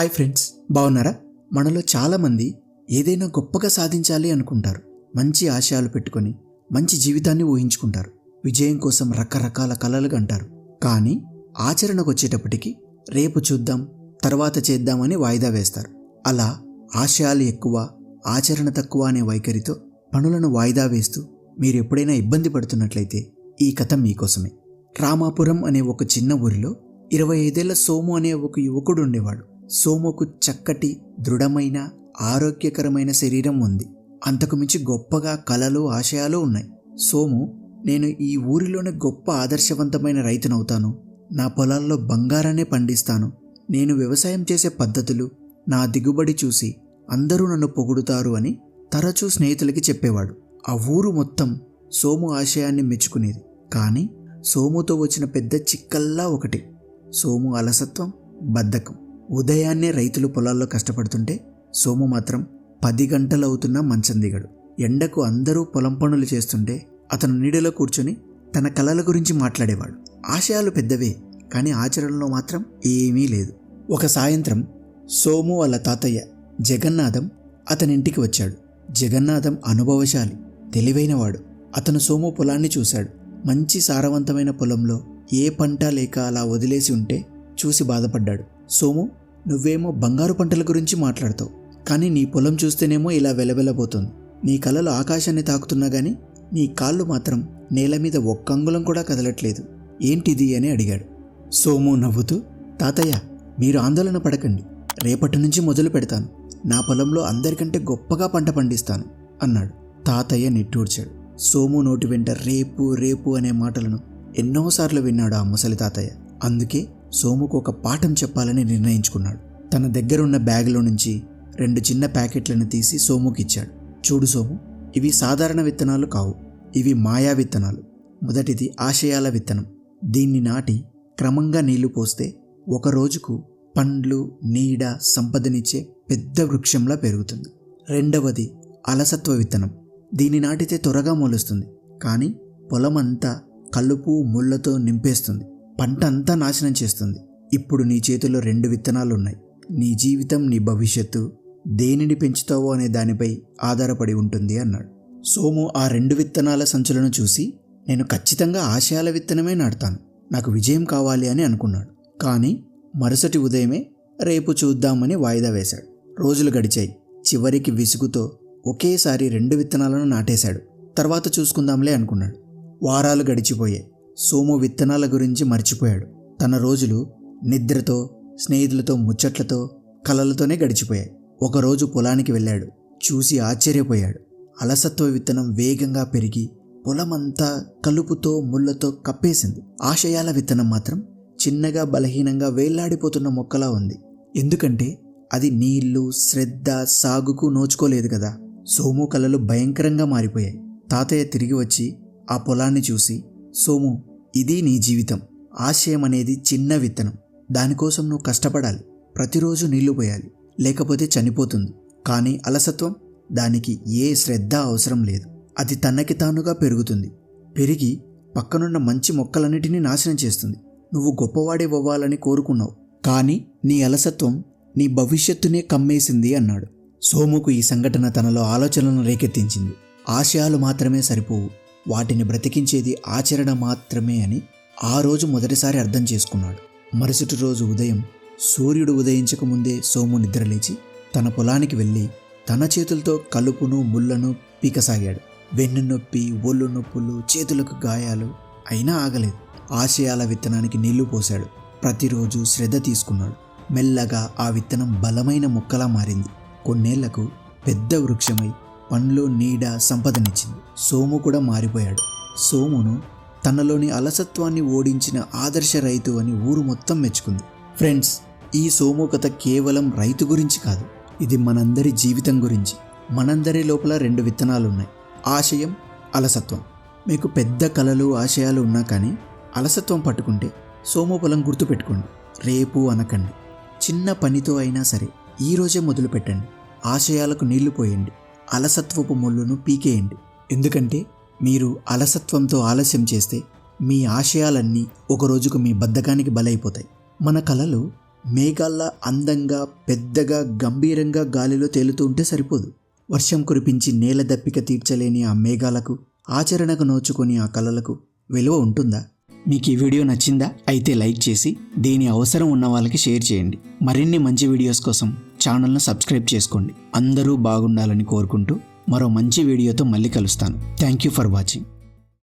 Hi friends, బాగున్నారా? మనలో చాలామంది ఏదైనా గొప్పగా సాధించాలి అనుకుంటారు. మంచి ఆశయాలు పెట్టుకొని మంచి జీవితాన్ని ఊహించుకుంటారు. విజయం కోసం రకరకాల కలలు కంటారు. కానీ ఆచరణకు వచ్చేటప్పటికి రేపు చూద్దాం, తర్వాత చేద్దామని వాయిదా వేస్తారు. అలా ఆశయాలు ఎక్కువ, ఆచరణ తక్కువ అనే వైఖరితో పనులను వాయిదా వేస్తూ మీరు ఎప్పుడైనా ఇబ్బంది పడుతున్నట్లయితే ఈ కథ మీకోసమే. రామాపురం అనే ఒక చిన్న ఊరిలో 25 ఏళ్ల సోము అనే ఒక యువకుడు ఉండేవాడు. సోముకు చక్కటి, దృఢమైన, ఆరోగ్యకరమైన శరీరం ఉంది. అంతకుమించి గొప్పగా కలలు, ఆశయాలు ఉన్నాయి. సోము, నేను ఈ ఊరిలోనే గొప్ప ఆదర్శవంతమైన రైతునవుతాను, నా పొలాల్లో బంగారాన్నే పండిస్తాను, నేను వ్యవసాయం చేసే పద్ధతులు, నా దిగుబడి చూసి అందరూ నన్ను పొగుడుతారు అని తరచూ స్నేహితులకి చెప్పేవాడు. ఆ ఊరు మొత్తం సోము ఆశయాన్ని మెచ్చుకునేది. కానీ సోముతో వచ్చిన పెద్ద చిక్కల్లా ఒకటి: సోము అలసత్వం, బద్ధకం. ఉదయాన్నే రైతులు పొలాల్లో కష్టపడుతుంటే సోము మాత్రం 10 గంటలవుతున్నా మంచం దిగడు. ఎండకు అందరూ పొలం పనులు చేస్తుంటే అతను నీడలో కూర్చొని తన కలల గురించి మాట్లాడేవాడు. ఆశయాలు పెద్దవే, కానీ ఆచరణలో మాత్రం ఏమీ లేదు. ఒక సాయంత్రం సోము వాళ్ళ తాతయ్య జగన్నాథం అతని ఇంటికి వచ్చాడు. జగన్నాథం అనుభవశాలి, తెలివైనవాడు. అతను సోము పొలాన్ని చూశాడు. మంచి సారవంతమైన పొలంలో ఏ పంట లేక అలా వదిలేసి ఉంటే చూసి బాధపడ్డాడు. సోము, నువ్వేమో బంగారు పంటల గురించి మాట్లాడతావు, కానీ నీ పొలం చూస్తేనేమో ఇలా వెలవెలబోతుంది. నీ కలలు ఆకాశాన్ని తాకుతున్నా గానీ నీ కాళ్ళు మాత్రం నేల మీద ఒక్క అంగుళం కూడా కదలట్లేదు, ఏంటిది అని అడిగాడు. సోము నవ్వుతూ, తాతయ్య, మీరు ఆందోళన పడకండి, రేపటి నుంచి మొదలు పెడతాను. నా పొలంలో అందరికంటే గొప్పగా పంట పండిస్తాను అన్నాడు. తాతయ్య నిట్టూర్చాడు. సోము నోటి వెంట రేపు రేపు అనే మాటలను ఎన్నోసార్లు విన్నాడు ఆ ముసలి తాతయ్య. అందుకే సోముకు ఒక పాఠం చెప్పాలని నిర్ణయించుకున్నాడు. తన దగ్గరున్న బ్యాగులో నుంచి 2 చిన్న ప్యాకెట్లను తీసి సోముకి ఇచ్చాడు. చూడు సోము, ఇవి సాధారణ విత్తనాలు కావు, ఇవి మాయా విత్తనాలు. మొదటిది ఆశయాల విత్తనం. దీన్ని నాటి క్రమంగా నీళ్లు పోస్తే ఒక రోజుకు పండ్లు, నీడ, సంపదనిచ్చే పెద్ద వృక్షంలా పెరుగుతుంది. రెండవది అలసత్వ విత్తనం. దీన్ని నాటితే త్వరగా మొలుస్తుంది, కానీ పొలమంతా కలుపు, ముళ్ళతో నింపేస్తుంది, పంట అంతా నాశనం చేస్తుంది. ఇప్పుడు నీ చేతిలో 2 విత్తనాలు ఉన్నాయి. నీ జీవితం, నీ భవిష్యత్తు దేనిని పెంచుతావో అనే దానిపై ఆధారపడి ఉంటుంది అన్నాడు. సోము ఆ 2 విత్తనాల సంచులను చూసి, నేను ఖచ్చితంగా ఆశయాల విత్తనమే నాటుతాను, నాకు విజయం కావాలి అని అనుకున్నాడు. కానీ మరుసటి ఉదయమే రేపు చూద్దామని వాయిదా వేశాడు. రోజులు గడిచాయి. చివరికి విసుగుతో ఒకేసారి 2 విత్తనాలను నాటేశాడు. తర్వాత చూసుకుందాంలే అనుకున్నాడు. వారాలు గడిచిపోయాయి. సోము విత్తనాల గురించి మర్చిపోయాడు. తన రోజులు నిద్రతో, స్నేహితులతో ముచ్చట్లతో, కలలతోనే గడిచిపోయాయి. ఒకరోజు పొలానికి వెళ్ళాడు. చూసి ఆశ్చర్యపోయాడు. అలసత్వ విత్తనం వేగంగా పెరిగి పొలమంతా కలుపుతో, ముళ్ళతో కప్పేసింది. ఆశయాల విత్తనం మాత్రం చిన్నగా, బలహీనంగా వేళ్లాడిపోతున్న మొక్కలా ఉంది. ఎందుకంటే అది నీళ్లు, శ్రద్ధ, సాగుకు నోచుకోలేదు కదా. సోము కలలు భయంకరంగా మారిపోయాయి. తాతయ్య తిరిగి వచ్చి ఆ పొలాన్ని చూసి, సోము, ఇది నీ జీవితం. ఆశయం అనేది చిన్న విత్తనం, దానికోసం నువ్వు కష్టపడాలి, ప్రతిరోజు నీళ్లు పోయాలి, లేకపోతే చనిపోతుంది. కానీ అలసత్వం, దానికి ఏ శ్రద్ధ అవసరం లేదు. అది తనకి తానుగా పెరుగుతుంది. పెరిగి పక్కనున్న మంచి మొక్కలన్నిటినీ నాశనం చేస్తుంది. నువ్వు గొప్పవాడివ్వాలని కోరుకున్నావు, కానీ నీ అలసత్వం నీ భవిష్యత్తునే కమ్మేసింది అన్నాడు. సోముకు ఈ సంఘటన తనలో ఆలోచనలను రేకెత్తించింది. ఆశయాలు మాత్రమే సరిపోవు, వాటిని బ్రతికించేది ఆచరణ మాత్రమే అని ఆ రోజు మొదటిసారి అర్థం చేసుకున్నాడు. మరుసటి రోజు ఉదయం సూర్యుడు ఉదయించకముందే సోము నిద్రలేచి తన పొలానికి వెళ్ళి తన చేతులతో కలుపును, ముళ్ళను పీకసాగాడు. వెన్ను నొప్పి, ఒళ్ళు నొప్పులు, చేతులకు గాయాలు అయినా ఆగలేదు. ఆశయాల విత్తనానికి నీళ్లు పోశాడు. ప్రతిరోజు శ్రద్ధ తీసుకున్నాడు. మెల్లగా ఆ విత్తనం బలమైన మొక్కలా మారింది. కొన్నేళ్లకు పెద్ద వృక్షమై పండ్లు, నీడ, సంపదనిచ్చింది. సోము కూడా మారిపోయాడు. సోమును తనలోని అలసత్వాన్ని ఓడించిన ఆదర్శ రైతు అని ఊరు మొత్తం మెచ్చుకుంది. ఫ్రెండ్స్, ఈ సోము కథ కేవలం రైతు గురించి కాదు, ఇది మనందరి జీవితం గురించి. మనందరి లోపల 2 విత్తనాలు ఉన్నాయి: ఆశయం, అలసత్వం. మీకు పెద్ద కలలు, ఆశయాలు ఉన్నా కానీ అలసత్వం పట్టుకుంటే సోము పొలం గుర్తుపెట్టుకోండి. రేపు అనకండి. చిన్న పనితో అయినా సరే ఈరోజే మొదలు పెట్టండి. ఆశయాలకు నీళ్లు పోయండి, అలసత్వపు ముళ్ళును పీకేయండి. ఎందుకంటే మీరు అలసత్వంతో ఆలస్యం చేస్తే మీ ఆశయాలన్నీ ఒక రోజుకు మీ బద్ధకానికి బలైపోతాయి. మన కలలు మేఘాల్లా అందంగా పెద్దగా గంభీరంగా గాలిలో తేలుతూ ఉంటే సరిపోదు. వర్షం కురిపించి నేల దప్పిక తీర్చలేని ఆ మేఘాలకు, ఆచరణకు నోచుకొని ఆ కలలకు విలువ ఉంటుందా? మీకు ఈ వీడియో నచ్చిందా? అయితే లైక్ చేసి దీని అవసరం ఉన్న వాళ్ళకి షేర్ చేయండి. మరిన్ని మంచి వీడియోస్ కోసం ఛానల్ను సబ్స్క్రైబ్ చేసుకోండి. అందరూ బాగుండాలని కోరుకుంటూ మరో మంచి వీడియోతో మళ్ళీ కలుస్తాను. Thank you for watching.